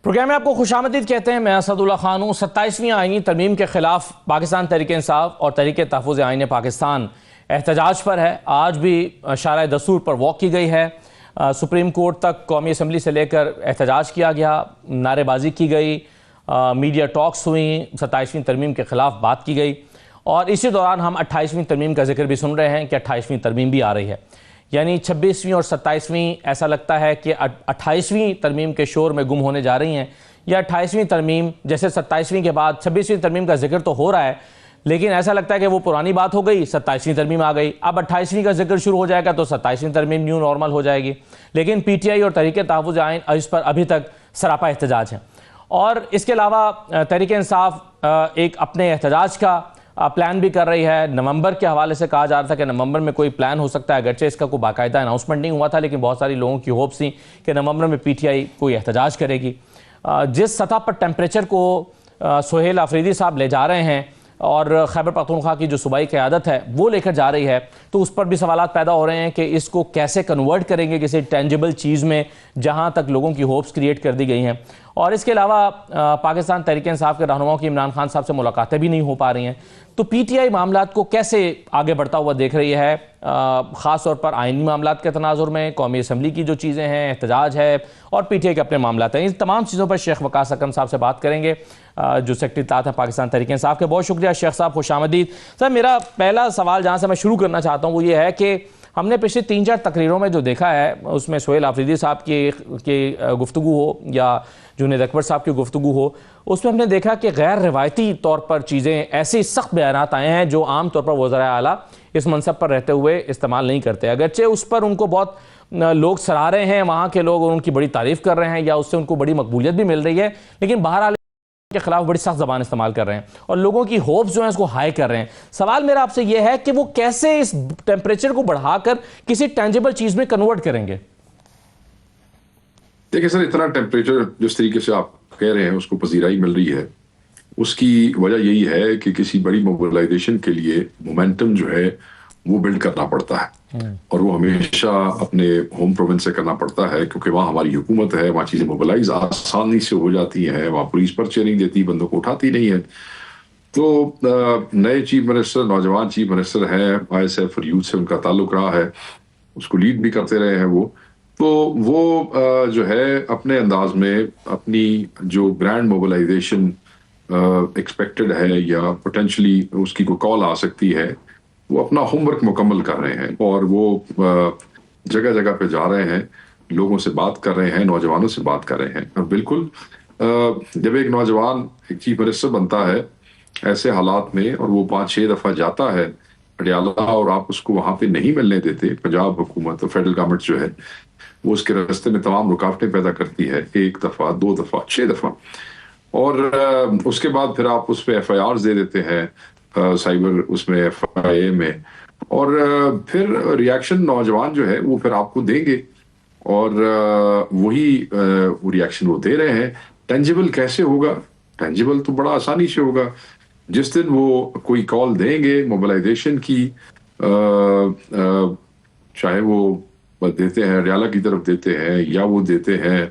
Programme میں آپ کو خوش آمدید کہتے ہیں. میں اسد اللہ خان ہوں. 27ویں آئینی ترمیم کے خلاف پاکستان تحریک انصاف اور تحریک تحفظ آئین پاکستان احتجاج پر ہے. آج بھی شارع دستور پر واک کی گئی ہے. سپریم کورٹ تک قومی اسمبلی سے لے کر احتجاج کیا گیا, نعرے بازی کی گئی, میڈیا ٹاکس ہوئیں, 27ویں ترمیم کے خلاف بات کی گئی. اور اسی دوران ہم 28ویں ترمیم کا ذکر بھی سن رہے ہیں کہ 28ویں ترمیم بھی آ رہی ہے. یعنی 26ویں اور 27ویں ایسا لگتا ہے کہ 28ویں ترمیم کے شور میں گم ہونے جا رہی ہیں, یا 28ویں ترمیم جیسے 27ویں کے بعد 26ویں ترمیم کا ذکر تو ہو رہا ہے, لیکن ایسا لگتا ہے کہ وہ پرانی بات ہو گئی, 27ویں ترمیم آ گئی, اب 28ویں کا ذکر شروع ہو جائے گا تو 27ویں ترمیم نیو نارمل ہو جائے گی. لیکن پی ٹی آئی اور تحریک تحفظ آئین اس پر ابھی تک سراپا احتجاج ہیں. اور اس کے علاوہ تحریک انصاف ایک اپنے احتجاج کا پلان بھی کر رہی ہے. نومبر کے حوالے سے کہا جا رہا تھا کہ نومبر میں کوئی پلان ہو سکتا ہے, اگرچہ اس کا کوئی باقاعدہ اناؤنسمنٹ نہیں ہوا تھا, لیکن بہت ساری لوگوں کی ہوپس تھیں کہ نومبر میں پی ٹی آئی کوئی احتجاج کرے گی. جس سطح پر ٹیمپریچر کو سہیل آفریدی صاحب لے جا رہے ہیں اور خیبر پختونخوا کی جو صوبائی قیادت ہے وہ لے کر جا رہی ہے, تو اس پر بھی سوالات پیدا ہو رہے ہیں کہ اس کو کیسے کنورٹ کریں گے کسی ٹینجیبل چیز میں, جہاں تک لوگوں کی ہوپس کریٹ کر دی گئی ہیں. اور اس کے علاوہ پاکستان تحریک انصاف کے رہنماؤں کی عمران خان صاحب سے ملاقاتیں بھی نہیں ہو پا رہی ہیں. تو پی ٹی آئی معاملات کو کیسے آگے بڑھتا ہوا دیکھ رہی ہے, خاص طور پر آئینی معاملات کے تناظر میں, قومی اسمبلی کی جو چیزیں ہیں, احتجاج ہے, اور پی ٹی آئی کے اپنے معاملات ہیں. ان تمام چیزوں پر شیخ وقاص اکرم صاحب سے بات کریں گے, جو سیکرٹری اطلاعات ہیں پاکستان تحریک انصاف کے. بہت شکریہ شیخ صاحب, خوش آمدید. سر, میرا پہلا سوال جہاں سے میں شروع کرنا چاہتا ہوں وہ یہ ہے کہ ہم نے پچھلے 3-4 تقریروں میں جو دیکھا ہے, اس میں سہیل آفریدی صاحب کی گفتگو ہو یا جنید اکبر صاحب کی گفتگو ہو, اس میں ہم نے دیکھا کہ غیر روایتی طور پر چیزیں, ایسی سخت بیانات آئے ہیں جو عام طور پر وزرائے اعلیٰ اس منصب پر رہتے ہوئے استعمال نہیں کرتے. اگرچہ اس پر ان کو بہت لوگ سراہ رہے ہیں, وہاں کے لوگ ان کی بڑی تعریف کر رہے ہیں یا اس سے ان کو بڑی مقبولیت بھی مل رہی ہے, لیکن بہرحال کے خلاف بڑی سخت زبان استعمال کر رہے ہیں اور لوگوں کی ہوپس جو ہیں اس کو ہائی کر رہے ہیں. سوال میرا آپ سے یہ ہے کہ وہ کیسے اس ٹیمپریچر کو بڑھا کر کسی ٹینجیبل چیز میں کنورٹ کریں گے؟ دیکھیں سر, اتنا ٹیمپریچر جس طریقے سے آپ کہہ رہے ہیں اس کو پذیرائی مل رہی ہے, اس کی وجہ یہی ہے کہ کسی بڑی موبلائزیشن کے لیے مومنٹم جو ہے وہ بلڈ کرنا پڑتا ہے, اور وہ ہمیشہ اپنے ہوم پروونس سے کرنا پڑتا ہے, کیونکہ وہاں ہماری حکومت ہے, وہاں چیزیں موبلائز آسانی سے ہو جاتی ہیں, وہاں پولیس پرچے نہیں دیتی, بندوں کو اٹھاتی نہیں ہے. تو نئے چیف منسٹر, نوجوان چیف منسٹر ہیں, آئی ایس ایف اور یوتھ سے ان کا تعلق رہا ہے, اس کو لیڈ بھی کرتے رہے ہیں وہ جو ہے اپنے انداز میں اپنی جو گرینڈ موبلائزیشن ایکسپیکٹڈ ہے یا پوٹینشلی اس کی کوئی کال آ سکتی ہے, وہ اپنا ہوم ورک مکمل کر رہے ہیں اور وہ جگہ جگہ پہ جا رہے ہیں, لوگوں سے بات کر رہے ہیں, نوجوانوں سے بات کر رہے ہیں. اور بالکل جب ایک نوجوان ایک چیف منسٹر بنتا ہے ایسے حالات میں, اور وہ 5-6 دفعہ جاتا ہے پٹیالہ, اور آپ اس کو وہاں پہ نہیں ملنے دیتے, پنجاب حکومت اور فیڈرل گورنمنٹ جو ہے وہ اس کے راستے میں تمام رکاوٹیں پیدا کرتی ہے, 1 دفعہ 2 دفعہ 6 دفعہ, اور اس کے بعد پھر آپ اس پہ ایف آئی آرز دے دیتے ہیں سائبر اس میں ایف آئی اے میں, اور پھر ریاکشن نوجوان جو ہے وہ پھر آپ کو دیں گے, اور وہی ریاکشن وہ دے رہے ہیں. ٹینجیبل کیسے ہوگا؟ ٹینجیبل تو بڑا آسانی سے ہوگا. جس دن وہ کوئی کال دیں گے موبلائزیشن کی, چاہے وہ دیتے ہیں ریالہ کی طرف دیتے ہیں یا وہ دیتے ہیں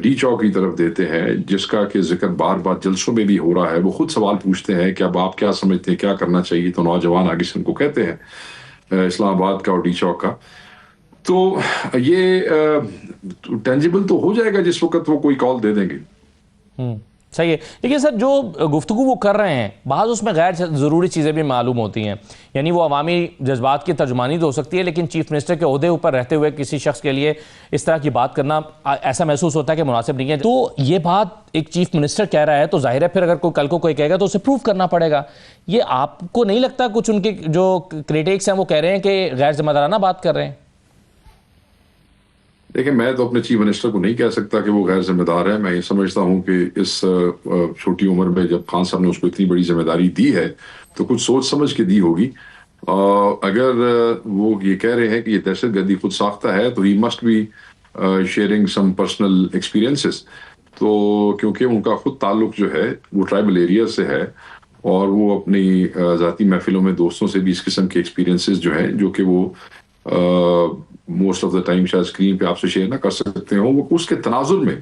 ڈی چوک کی طرف دیتے ہیں, جس کا کہ ذکر بار بار جلسوں میں بھی ہو رہا ہے, وہ خود سوال پوچھتے ہیں کہ اب آپ کیا سمجھتے ہیں کیا کرنا چاہیے, تو نوجوان آگے سے ان کو کہتے ہیں اسلام آباد کا اور ڈی چوک کا. تو یہ ٹینجیبل تو ہو جائے گا جس وقت وہ کوئی کال دے دیں گے. صحیح ہے. لیکن سر, جو گفتگو وہ کر رہے ہیں بعض اس میں غیر ضروری چیزیں بھی معلوم ہوتی ہیں, یعنی وہ عوامی جذبات کی ترجمانی تو ہو سکتی ہے, لیکن چیف منسٹر کے عہدے اوپر رہتے ہوئے کسی شخص کے لیے اس طرح کی بات کرنا ایسا محسوس ہوتا ہے کہ مناسب نہیں ہے. تو یہ بات ایک چیف منسٹر کہہ رہا ہے تو ظاہر ہے پھر اگر کوئی کل کو کوئی کہے گا تو اسے پروف کرنا پڑے گا. یہ آپ کو نہیں لگتا کچھ ان کے جو کریٹکس ہیں وہ کہہ رہے ہیں کہ غیر ذمہ دارانہ بات کر رہے ہیں؟ دیکھیں, میں تو اپنے چیف منسٹر کو نہیں کہہ سکتا کہ وہ غیر ذمہ دار ہے. میں یہ سمجھتا ہوں کہ اس چھوٹی عمر میں جب خان صاحب نے اس کو اتنی بڑی ذمہ داری دی ہے تو کچھ سوچ سمجھ کے دی ہوگی. اگر وہ یہ کہہ رہے ہیں کہ یہ دہشت گردی خود ساختہ ہے تو he must be sharing some personal experiences, تو کیونکہ ان کا خود تعلق جو ہے وہ ٹرائبل ایریا سے ہے, اور وہ اپنی ذاتی محفلوں میں دوستوں سے بھی اس قسم کے ایکسپیرینسز جو ہیں, جو کہ وہ موسٹ آف دا ٹائم شاید اسکرین پہ آپ سے شیئر نہ کر سکتے ہوں, وہ اس کے تناظر میں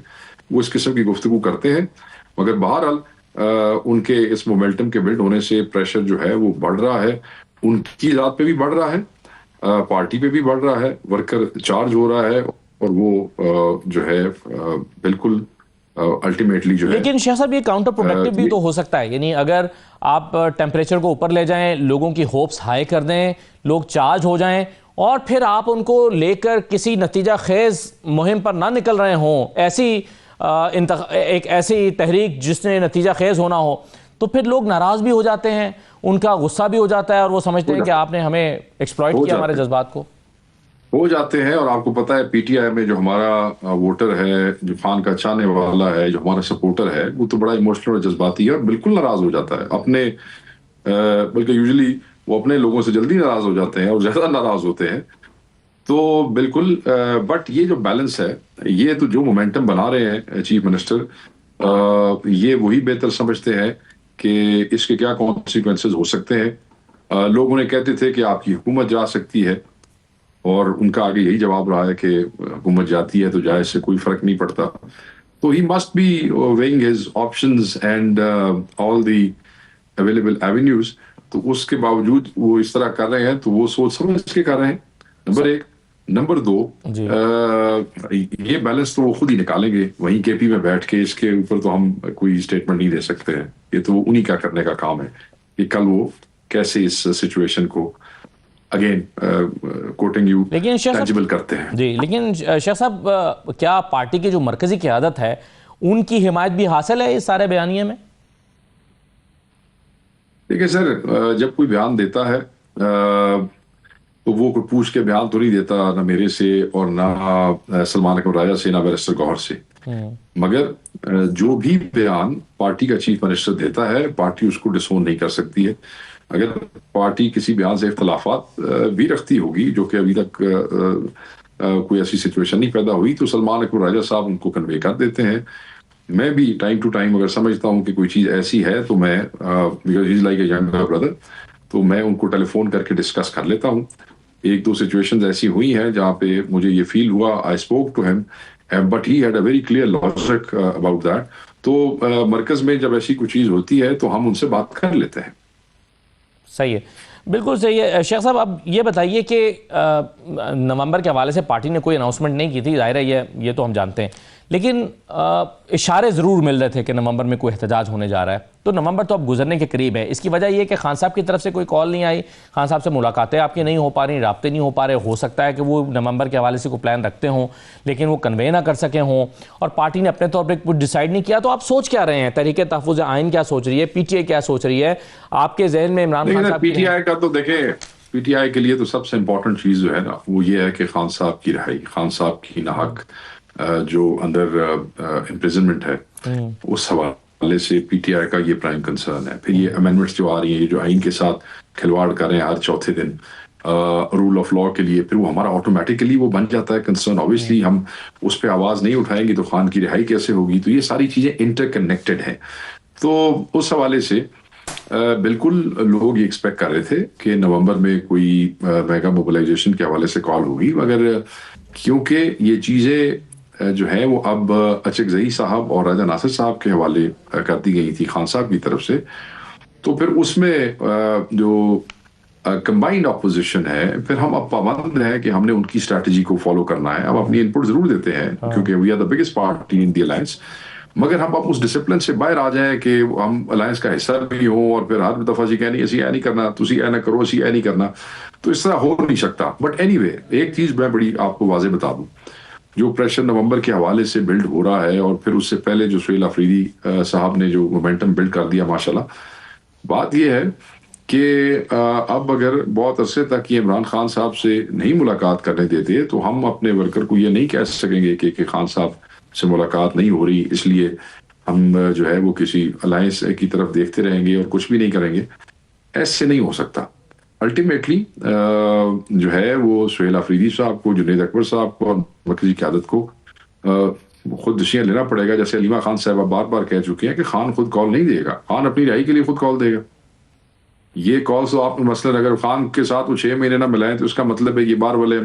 وہ اس قسم کی گفتگو کرتے ہیں. مگر بہرحال ان کے اس مومنٹم کے بلڈ ہونے سے پریشر جو ہے وہ بڑھ رہا ہے, ان کی ذات پہ بھی بڑھ رہا ہے, پارٹی پہ بھی بڑھ رہا ہے, ورکر چارج ہو رہا ہے, اور وہ جو ہے بالکل الٹیمیٹلی جو ہے. لیکن شیخ صاحب یہ کاؤنٹر پروڈکٹیو بھی تو ہو سکتا ہے, یعنی اگر آپ ٹیمپریچر کو اوپر لے جائیں, لوگوں کی ہوپس ہائی کر دیں, لوگ چارج ہو جائیں, اور پھر آپ ان کو لے کر کسی نتیجہ خیز مہم پر نہ نکل رہے ہوں, ایک ایسی تحریک جس نے نتیجہ خیز ہونا ہو, تو پھر لوگ ناراض بھی ہو جاتے ہیں, ان کا غصہ بھی ہو جاتا ہے, اور وہ سمجھتے ہیں کہ آپ نے ہمیں ایکسپلائٹ کیا, ہمارے جذبات کو ہو جاتے ہیں. اور آپ کو پتا ہے پی ٹی آئی میں جو ہمارا ووٹر ہے, جو خان کا چاہنے والا ہے, جو ہمارا سپورٹر ہے, وہ تو بڑا ایموشنل اور جذباتی ہے, اور بالکل ناراض ہو جاتا ہے اپنے, بلکہ یوزلی وہ اپنے لوگوں سے جلدی ناراض ہو جاتے ہیں اور زیادہ ناراض ہوتے ہیں. تو بالکل, بٹ یہ جو بیلنس ہے, یہ تو جو مومنٹم بنا رہے ہیں چیف منسٹر, یہ وہی بہتر سمجھتے ہیں کہ اس کے کیا کانسیکوینسز ہو سکتے ہیں. لوگ انہیں کہتے تھے کہ آپ کی حکومت جا سکتی ہے, اور ان کا آگے یہی جواب رہا ہے کہ حکومت جاتی ہے تو جائے سے کوئی فرق نہیں پڑتا. تو he must be weighing his options and all the available avenues. تو اس کے باوجود وہ اس طرح کر رہے ہیں, تو وہ سوچ سمجھ کے کر رہے ہیں, نمبر ایک. نمبر دو, یہ بیلنس تو وہ خود ہی نکالیں گے وہیں کے پی میں بیٹھ کے, اس کے اوپر تو ہم کوئی اسٹیٹمنٹ نہیں دے سکتے ہیں. یہ تو انہی کا کرنے کا کام ہے کہ کل وہ کیسے اس سچویشن کو اگین کوٹنگ یو ٹینجبل کرتے ہیں. جی, لیکن شیخ صاحب کیا پارٹی کی جو مرکزی قیادت ہے ان کی حمایت بھی حاصل ہے اس سارے بیانیے میں؟ دیکھیں سر, جب کوئی بیان دیتا ہے تو وہ کوئی پوچھ کے بیان تو نہیں دیتا, نہ میرے سے اور نہ سلمان اکبر راجہ سے, نہ بیرسٹر گوہر سے. مگر جو بھی بیان پارٹی کا چیف منسٹر دیتا ہے, پارٹی اس کو ڈسون نہیں کر سکتی ہے. اگر پارٹی کسی بیان سے اختلافات بھی رکھتی ہوگی, جو کہ ابھی تک کوئی ایسی سچویشن نہیں پیدا ہوئی, تو سلمان اکبر راجہ صاحب ان کو کنوے کر دیتے ہیں. میں بھی ٹائم ٹو ٹائم اگر سمجھتا ہوں کہ کوئی چیز ایسی ہے تو میں, because he is like a younger brother, تو میں ان کو ٹیلی فون کر کے ڈسکس کر لیتا ہوں. ایک دو سچویشنز ایسی ہوئی ہیں جہاں پہ مجھے یہ فیل ہوا, I spoke to him but he had a very clear logic about that. تو مرکز میں جب ایسی کوئی چیز ہوتی ہے تو ہم ان سے بات کر لیتے ہیں. صحیح ہے, بالکل صحیح ہے. شیخ صاحب اب یہ بتائیے کہ نومبر کے حوالے سے پارٹی نے کوئی اناؤنسمنٹ نہیں کی تھی, ظاہر ہے یہ تو ہم جانتے ہیں, لیکن اشارے ضرور مل رہے تھے کہ نومبر میں کوئی احتجاج ہونے جا رہا ہے. تو نومبر تو اب گزرنے کے قریب ہے, اس کی وجہ یہ کہ خان صاحب کی طرف سے کوئی کال نہیں آئی, خان صاحب سے ملاقاتیں آپ کی نہیں ہو پا رہی, رابطے نہیں ہو پا رہے. ہو سکتا ہے کہ وہ نومبر کے حوالے سے کوئی پلان رکھتے ہوں لیکن وہ کنوے نہ کر سکے ہوں, اور پارٹی نے اپنے طور پہ کچھ ڈیسائیڈ نہیں کیا. تو آپ سوچ کیا رہے ہیں؟ تحریک تحفظ آئین کیا سوچ رہی ہے؟ پی ٹی آئی کیا سوچ رہی ہے؟ آپ کے ذہن میں عمران خان صاحب پی ٹی آئی کا تو دیکھیں, پی ٹی آئی کے لیے تو سب سے امپورٹنٹ چیز جو ہے نا, وہ یہ ہے کہ خان صاحب کی رہائی, خان صاحب کی ناحق جو اندر امپریزنمنٹ ہے, اس حوالے سے پی ٹی آئی کا یہ پرائم کنسرن ہے. پھر یہ امینڈمنٹس جو آ رہی ہیں, یہ جو آئین کے ساتھ کھلواڑ کر رہے ہیں ہر چوتھے دن رول آف لا کے لیے, پھر وہ ہمارا آٹومیٹکلی وہ بن جاتا ہے کنسرن. اوبیسلی ہم اس پہ آواز نہیں اٹھائیں گے تو خان کی رہائی کیسے ہوگی؟ تو یہ ساری چیزیں انٹر کنیکٹڈ ہیں. تو اس حوالے سے بالکل لوگ یہ ایکسپیکٹ کر رہے تھے کہ نومبر میں کوئی میگا موبلائزیشن کے حوالے سے کال ہوگی, مگر کیونکہ یہ چیزیں جو ہیں وہ اب اچکزئی صاحب اور راجہ ناصر صاحب کے حوالے کر دی گئی تھی خان صاحب کی طرف سے, تو پھر اس میں جو کمبائنڈ اپوزیشن ہے, پھر ہم اب پابند ہیں کہ ہم نے ان کی اسٹریٹجی کو فالو کرنا ہے. ہم اپنی ان پٹ ضرور دیتے ہیں کیونکہ we are the biggest party in the alliance, مگر ہم اب اس ڈسپلن سے باہر آ جائیں کہ ہم الائنس کا حصہ بھی ہوں اور پھر ہر دفعہ کہنی اسی اے نہیں کرنا, تسی اے نہ کرو, اسی اے نہیں کرنا. تو اس طرح ہو نہیں سکتا. بٹ اینی وے, ایک چیز میں بڑی آپ کو واضح بتا دوں, جو پریشر نومبر کے حوالے سے بلڈ ہو رہا ہے, اور پھر اس سے پہلے جو سہیل آفریدی صاحب نے جو مومنٹم بلڈ کر دیا ماشاءاللہ, بات یہ ہے کہ اب اگر بہت عرصے تک یہ عمران خان صاحب سے نہیں ملاقات کرنے دیتے تو ہم اپنے ورکر کو یہ نہیں کہہ سکیں گے کہ خان صاحب سے ملاقات نہیں ہو رہی, اس لیے ہم جو ہے وہ کسی الائنس کی طرف دیکھتے رہیں گے اور کچھ بھی نہیں کریں گے. ایسے نہیں ہو سکتا. الٹیمیٹلی جو ہے وہ سہیل آفریدی صاحب کو, جنید اکبر صاحب کو اور مرکزی قیادت کو خود دشیاں لینا پڑے گا. جیسے علیمہ خان صاحبہ بار بار کہہ چکے ہیں کہ خان خود کال نہیں دے گا, خان اپنی رہائی کے لیے خود کال دے گا. یہ کالز تو آپ مثلاً اگر خان کے ساتھ وہ 6 مہینے نہ ملائیں تو اس کا مطلب ہے یہ بار والے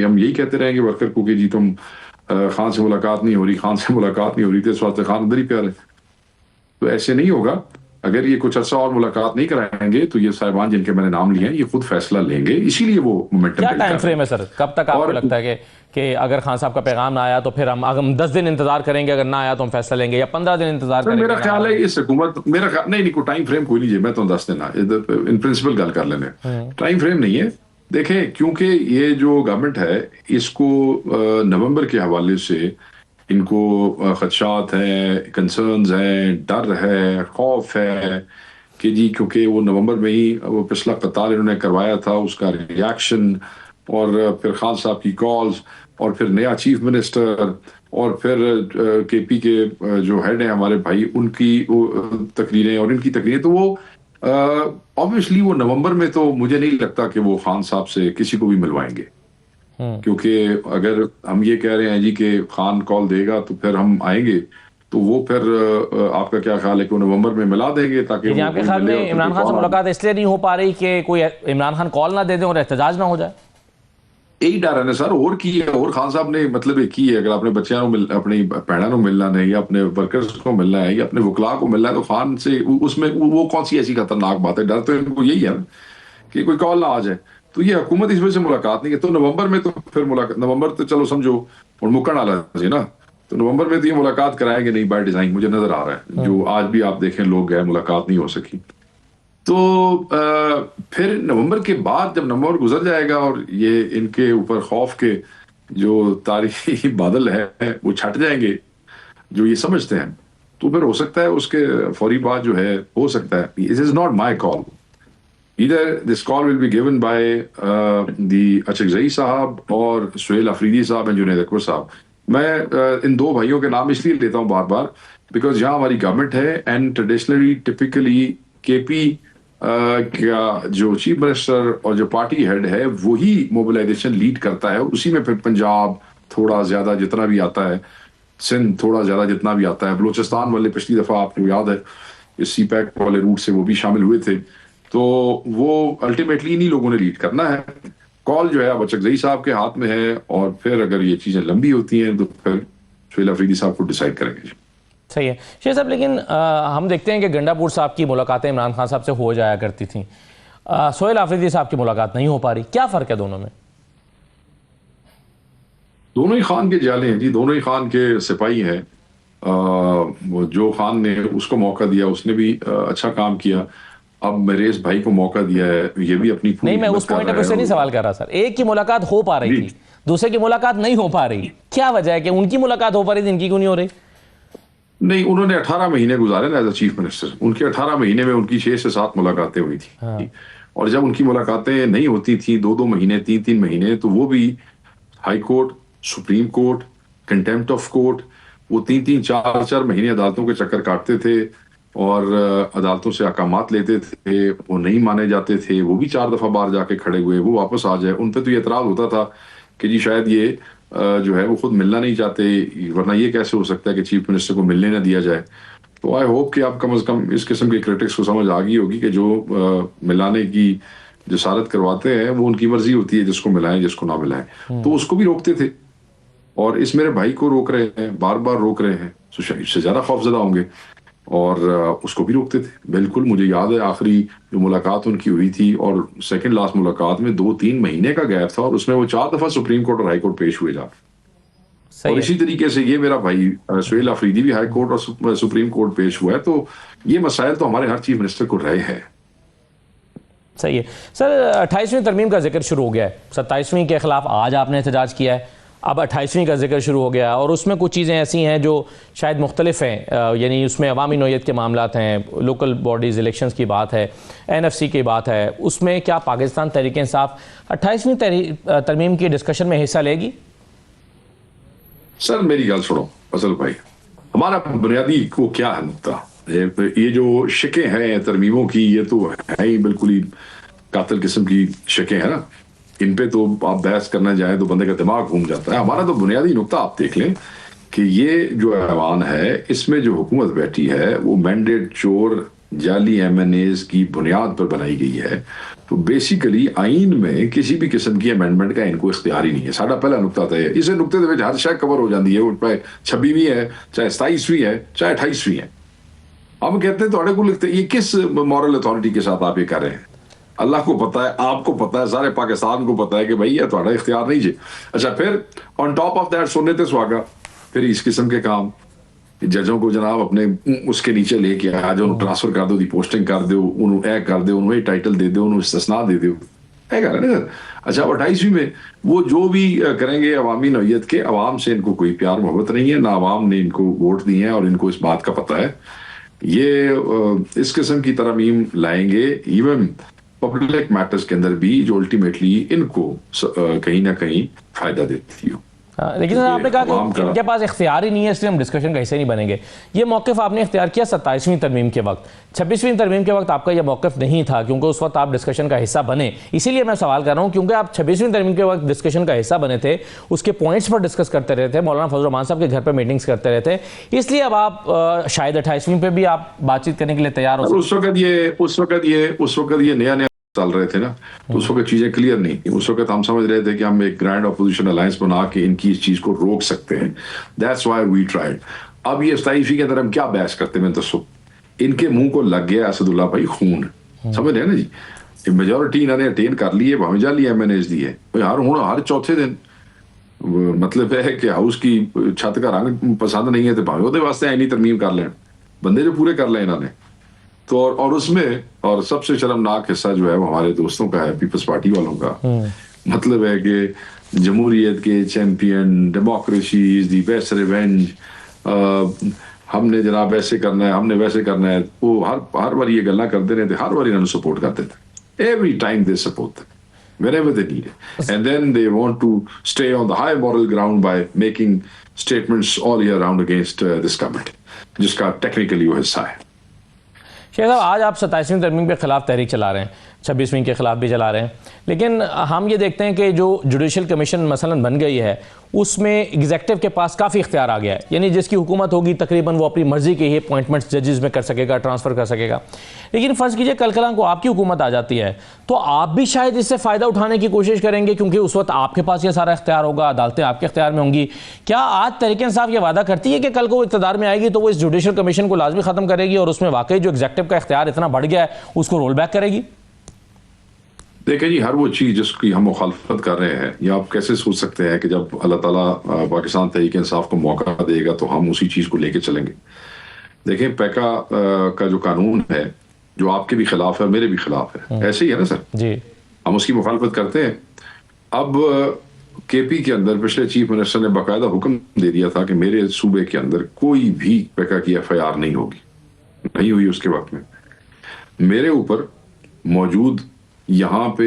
ہم یہی کہتے رہیں گے ورکر کو کہ جی تم خان سے ملاقات نہیں ہو رہی، خان سے ملاقات نہیں ہو رہی، تو اس واسطے خان ادھر ہی پیارے. تو ایسے نہیں ہوگا. اگر یہ کچھ عرصہ اور ملاقات نہیں کرائیں گے تو یہ صاحبان جن کے میں نے نام لیے ہیں یہ خود فیصلہ لیں گے. اسی لیے وہ مومنٹم کیا ٹائم فریم ہے سر؟ کب تک آپ کو لگتا ہے کہ اگر خان صاحب کا پیغام نہ آیا تو پھر ہم 10 دن انتظار کریں گے، اگر نہ آیا تو ہم فیصلہ لیں گے، یا 15 دن انتظار کریں گے؟ میرا خیال ہے اس حکومت نہیں کوئی ٹائم فریم کوئی نہیں. میں تو 10 دن ان پرنسپل گل کر لینے، ٹائم فریم نہیں ہے. دیکھیں کیونکہ یہ جو گورنمنٹ ہے اس کو نومبر کے حوالے سے ان کو خدشات ہیں، کنسرنز ہیں، ڈر ہے، خوف ہے کہ جی کیونکہ وہ نومبر میں ہی وہ پچھلا قتال انہوں نے کروایا تھا، اس کا ریاکشن، اور پھر خان صاحب کی کالز، اور پھر نیا چیف منسٹر، اور پھر کے پی کے جو ہیڈ ہیں ہمارے بھائی ان کی تقریریں اور ان کی تقریریں، تو وہ obviously وہ نومبر میں تو مجھے نہیں لگتا کہ وہ خان صاحب سے کسی کو بھی ملوائیں گے. کیونکہ اگر ہم یہ کہہ رہے ہیں جی کہ خان کال دے گا تو پھر ہم آئیں گے، تو وہ پھر آپ کا کیا خیال ہے کہ وہ نومبر میں ملا دیں گے تاکہ آپ کے خیال میں عمران خان سے ملاقات اس لیے نہیں ہو پا رہی کہ کوئی عمران خان کال نہ دے دیں اور احتجاج نہ ہو جائے؟ یہی ڈر ہے نا سر. اور کی ہے، اور خان صاحب نے مطلب ایک ہی ہے، اگر اپنے بچیاں اپنی بہنوں کو ملنا ہے یا اپنے ورکرز کو ملنا ہے یا اپنے وکلاء کو ملنا ہے، تو خان سے اس میں وہ کون سی ایسی خطرناک بات ہے؟ ڈر تو ان کو یہی ہے کہ کوئی کال نہ آ جائے. تو یہ حکومت اس وجہ سے ملاقات نہیں ہے. تو نومبر میں تو پھر ملاقات، نومبر تو چلو سمجھو اور مکن والا جی نا، تو نومبر میں تو یہ ملاقات کرائیں گے نہیں بائی ڈیزائن، مجھے نظر آ رہا ہے. جو آج بھی آپ دیکھیں لوگ گئے، ملاقات نہیں ہو سکی. تو پھر نومبر کے بعد جب نومبر گزر جائے گا اور یہ ان کے اوپر خوف کے جو تاریخی بادل ہے وہ چھٹ جائیں گے جو یہ سمجھتے ہیں، تو پھر ہو سکتا ہے اس کے فوری بعد جو ہے ہو سکتا ہے. It is not my call. Either this call will be given by the Achakzai صاحب اور سہیل آفریدی صاحب اور جنید اکبر صاحب. میں ان دو بھائیوں کے نام اس لیے لیتا ہوں بار بار بیکاز یہاں ہماری گورنمنٹ ہے اینڈ ٹریڈیشنلی ٹپیکلی کے پی کا جو چیف منسٹر اور جو پارٹی ہیڈ ہے وہی موبلائزیشن لیڈ کرتا ہے. اسی میں پھر پنجاب تھوڑا زیادہ جتنا بھی آتا ہے، سندھ تھوڑا زیادہ جتنا بھی آتا ہے، بلوچستان والے پچھلی دفعہ آپ کو یاد ہے اس سی پیک والے روٹ سے وہ بھی شامل ہوئے تھے. تو وہ الٹیمیٹلی انہی لوگوں نے لیڈ کرنا ہے. کال جو ہے اب اچکزئی صاحب کے ہاتھ میں ہے، اور پھر اگر یہ چیزیں لمبی ہوتی ہیں تو پھر سہیل آفریدی صاحب کو ڈیسائیڈ کریں گے. صحیح ہے شیخ صاحب، لیکن ہم دیکھتے ہیں کہ گنڈا پور صاحب کی ملاقاتیں عمران خان صاحب سے ہو جایا کرتی تھیں، سہیل آفریدی صاحب کی ملاقات نہیں ہو پا رہی. کیا فرق ہے دونوں میں؟ دونوں ہی خان کے جالے ہیں جی، دونوں ہی خان کے سپاہی ہیں. جو خان نے اس کو موقع دیا اس نے بھی اچھا کام کیا. اب میرے اس بھائی کو موقع دیا ہے، یہ بھی اپنی نہیں، میں اس پوائنٹ آف ویو سے نہیں سوال کر رہا سر. ایک کی ملاقات ہو پا رہی تھی، دوسرے کی ملاقات نہیں ہو پا رہی. کیا وجہ ہے کہ ان کی ملاقات ہو پا رہی تھی، ان کی کیوں نہیں ہو رہی؟ نہیں، انہوں نے 18 مہینے گزارے نا ایز اے چیف منسٹر. ان کے 18 مہینے میں ان کی 6 سے 7 ملاقاتیں ہوئی تھی. اور جب ان کی ملاقاتیں نہیں ہوتی تھیں 2 مہینے 3 مہینے، تو وہ بھی high court, supreme court, contempt of court, وہ 3 4 مہینے عدالتوں کے چکر کاٹتے تھے اور عدالتوں سے احکامات لیتے تھے. وہ نہیں مانے جاتے تھے، وہ بھی 4 دفعہ باہر جا کے کھڑے ہوئے، وہ واپس آ جائے. ان پہ تو یہ اعتراض ہوتا تھا کہ جی شاید یہ جو ہے وہ خود ملنا نہیں چاہتے، ورنہ یہ کیسے ہو سکتا ہے کہ چیف منسٹر کو ملنے نہ دیا جائے. تو آئی ہوپ کہ آپ کم از کم اس قسم کے کرٹکس کو سمجھ آ گئی ہوگی کہ جو ملانے کی جسارت کرواتے ہیں وہ ان کی مرضی ہوتی ہے، جس کو ملائیں جس کو نہ ملائیں. تو اس کو بھی روکتے تھے، اور اس میرے بھائی کو روک رہے ہیں، بار بار روک رہے ہیں، اس سے زیادہ خوفزدہ ہوں گے. اور اس کو بھی روکتے تھے. بالکل مجھے یاد ہے آخری جو ملاقات ان کی ہوئی تھی، اور سیکنڈ لاسٹ ملاقات میں 2-3 مہینے کا گیپ تھا، اور اس میں وہ 4 دفعہ سپریم کورٹ اور ہائی کورٹ پیش ہوئے جا. اور اسی طریقے سے یہ میرا بھائی سہیل آفریدی بھی ہائی کورٹ اور سپریم کورٹ پیش ہوا ہے. تو یہ مسائل تو ہمارے ہر چیف منسٹر کو رہے ہیں. صحیح ہے سر. 28ویں ترمیم کا ذکر شروع ہو گیا ہے. 27ویں کے خلاف آج آپ نے احتجاج کیا ہے، اب 28ویں کا ذکر شروع ہو گیا، اور اس میں کچھ چیزیں ایسی ہیں جو شاید مختلف ہیں. یعنی اس میں عوامی نوعیت کے معاملات ہیں، لوکل باڈیز الیکشنز کی بات ہے، NFC کی بات ہے. اس میں کیا پاکستان تحریک انصاف 28ویں ترمیم کی ڈسکشن میں حصہ لے گی؟ سر میری گل سنو فضل بھائی، ہمارا بنیادی کو کیا ہے نقطہ؟ یہ جو شکیں ہیں ترمیموں کی، یہ تو ہے ہی بالکل ہی قاتل قسم کی شکیں ہیں نا. ان پہ تو آپ بحث کرنا جائیں تو بندے کا دماغ گھوم جاتا ہے. ہمارا تو بنیادی نقطہ آپ دیکھ لیں کہ یہ جو ایوان ہے اس میں جو حکومت بیٹھی ہے وہ مینڈیٹ چور جعلی MNAs کی بنیاد پر بنائی گئی ہے. تو بیسیکلی آئین میں کسی بھی قسم کی امینڈمنٹ کا ان کو اختیار ہی نہیں ہے. ساڈا پہلا نقطہ تھا اسے نقطے دے وچ ہر شے کور ہو جاندی ہے, وہ چاہے 26ویں ہے, چاہے 27ویں ہے, چاہے 28ویں ہے. ہم کہتے ہیں تھوڑے کو لکھتے یہ کس مورل اتھارٹی کے ساتھ آپ یہ کر رہے ہیں؟ اللہ کو پتا ہے, آپ کو پتا ہے, سارے پاکستان کو پتا ہے کہ بھائی یہ تھوڑا اختیار نہیں جی. اچھا پھر آن ٹاپ آف دیٹ سننے تے سواگا پھر اس قسم کے کام ججوں کو جناب اپنے اس کے نیچے لے کے آ جاؤ, ٹرانسفر کر دو, دی پوسٹنگ کر دو, انہوں اے کر دو, انہوں ٹائٹل دے دو, انہوں استثناء دے دو, اے کر رہے ہیں سر. اچھا 28ویں میں وہ جو بھی کریں گے عوامی نوعیت کے, عوام سے ان کو کوئی پیار محبت نہیں ہے, نہ عوام نے ان کو ووٹ دیے ہیں اور ان کو اس بات کا پتہ ہے. یہ اس قسم کی ترمیم لائیں گے ایون پبلک میٹرز کے اندر بھی جو الٹیمیٹلی ان کو کہیں نہ کہیں فائدہ دیتی ہو. لیکن آپ نے کہا کہ ان کے پاس اختیار ہی نہیں ہے, اس لیے ہم ڈسکشن کا حصہ نہیں بنیں گے. یہ موقف آپ نے اختیار کیا 27ویں ترمیم کے وقت, 26ویں ترمیم کے وقت آپ کا یہ موقف نہیں تھا کیونکہ اس وقت آپ ڈسکشن کا حصہ بنے. اسی لیے میں سوال کر رہا ہوں کیونکہ آپ 26ویں ترمیم کے وقت ڈسکشن کا حصہ بنے تھے, اس کے پوائنٹس پر ڈسکس کرتے رہے تھے, مولانا فضل الرحمان صاحب کے گھر پہ میٹنگز کرتے رہے تھے, اس لیے اب آپ شاید 28ویں پہ بھی آپ بات چیت کرنے کے لیے تیار ہو. اس وقت یہ نیا چل رہے تھے نا, تو اس وقت چیزیں کلیئر نہیں تھیں. اس وقت ہم سمجھ رہے تھے کہ ہم ایک گرینڈ اپوزیشن الائنس بنا کے ان کی اس چیز کو روک سکتے ہیں. That's why we tried. اب یہ 27ویں کے اندر ہم کیا بحث کرتے ہیں, میں دسو. ان کے منہ کو لگ گیا اسد اللہ بھائی خون, سمجھ رہے ہیں نا جی. میجورٹی انہوں نے اٹین کر لی ہے, بھاویں جالی MNAs دی ہے. ہر چوتھے دن مطلب ہے کہ ہاؤس کی چھت کا رنگ پسند نہیں ہے تو بھاویں وہ واسطے اینی ترمیم کر لیں, بندے جو پورے کر لیں انہوں نے. تو اور اس میں اور سب سے شرمناک حصہ جو ہے وہ ہمارے دوستوں کا ہے, پیپلز پارٹی والوں کا. مطلب ہے کہ جمہوریت کے champion, democracy is the best revenge, ہم نے جناب ایسے کرنا ہے, ہم نے ویسے کرنا ہے. وہ ہر بار یہ گلاں کرتے رہتے, ہر بار انہوں نے سپورٹ کرتے تھے. Every time they support whenever they need it, and then they want to stay on the high moral ground by making statements all year round against this government, جس کا ٹیکنیکلی وہ حصہ ہے. شیخ صاحب آج آپ 27ویں ترمیم کے خلاف تحریک چلا رہے ہیں, 26ویں کے خلاف بھی چلا رہے ہیں, لیکن ہم یہ دیکھتے ہیں کہ جو جوڈیشل کمیشن مثلا بن گئی ہے اس میں ایگزیکٹو کے پاس کافی اختیار آ گیا ہے. یعنی جس کی حکومت ہوگی تقریباً وہ اپنی مرضی کے ہی اپوائنٹمنٹس ججز میں کر سکے گا, ٹرانسفر کر سکے گا. لیکن فرض کیجئے کل کلاں کو آپ کی حکومت آ جاتی ہے تو آپ بھی شاید اس سے فائدہ اٹھانے کی کوشش کریں گے کیونکہ اس وقت آپ کے پاس یہ سارا اختیار ہوگا, عدالتیں آپ کے اختیار میں ہوں گی. کیا آج تحریک انصاف یہ وعدہ کرتی ہے کہ کل کو وہ اقتدار میں آئے گی تو وہ اس جوڈیشل کمیشن کو لازمی ختم کرے گی اور اس میں واقعی جو ایگزیکٹو کا اختیار اتنا بڑھ گیا ہے اس کو رول بیک کرے گی؟ دیکھیں جی, ہر وہ چیز جس کی ہم مخالفت کر رہے ہیں, یا آپ کیسے سوچ سکتے ہیں کہ جب اللہ تعالیٰ پاکستان تحریک انصاف کو موقع دے گا تو ہم اسی چیز کو لے کے چلیں گے. دیکھیں پیکا کا جو قانون ہے جو آپ کے بھی خلاف ہے, میرے بھی خلاف ہے, ایسے ہی ہے نا سر جی, ہم اس کی مخالفت کرتے ہیں. اب KP کے اندر پچھلے چیف منسٹر نے باقاعدہ حکم دے دیا تھا کہ میرے صوبے کے اندر کوئی بھی پیکا کی FIR نہیں ہوگی, نہیں ہوئی اس کے وقت میں. میرے اوپر موجود یہاں پہ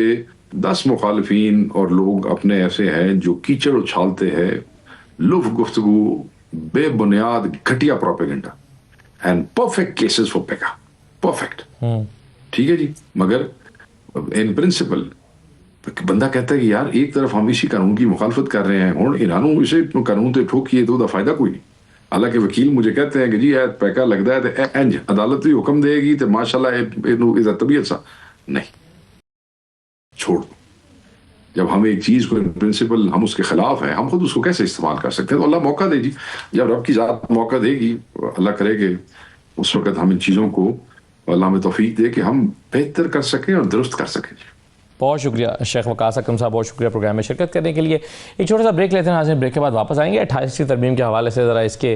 10 مخالفین اور لوگ اپنے ایسے ہیں جو کیچڑ اچھالتے ہیں, لف گفتگو, بے بنیاد گھٹیا propaganda, and perfect cases for PECA, perfect. ٹھیک ہے جی, مگر ان پرنسپل بندہ کہتا ہے کہ یار ایک طرف ہم اسی قانون کی مخالفت کر رہے ہیں, اور انہوں اسے قانون تے ٹھوکیے تو فائدہ کوئی نہیں. حالانکہ وکیل مجھے کہتے ہیں کہ جی پیکا لگتا ہے تو انج عدالت بھی حکم دے گی تو ماشاءاللہ طبیعت سا نہیں چھوڑ. جب ہم ایک چیز کو پرنسپل ہم اس کے خلاف ہیں, ہم خود اس کو کیسے استعمال کر سکتے ہیں؟ تو اللہ موقع دے جی, جب رب کی ذات موقع دے گی, اللہ کرے کہ اس وقت ہم ان چیزوں کو اللہ ہمیں توفیق دے کہ ہم بہتر کر سکیں اور درست کر سکیں. بہت شکریہ شیخ وقاص اکرم صاحب, بہت شکریہ پروگرام میں شرکت کرنے کے لیے. ایک چھوٹا سا بریک لیتے ہیں ناظرین, بریک کے بعد واپس آئیں گے. 28ویں ترمیم کے حوالے سے ذرا اس کے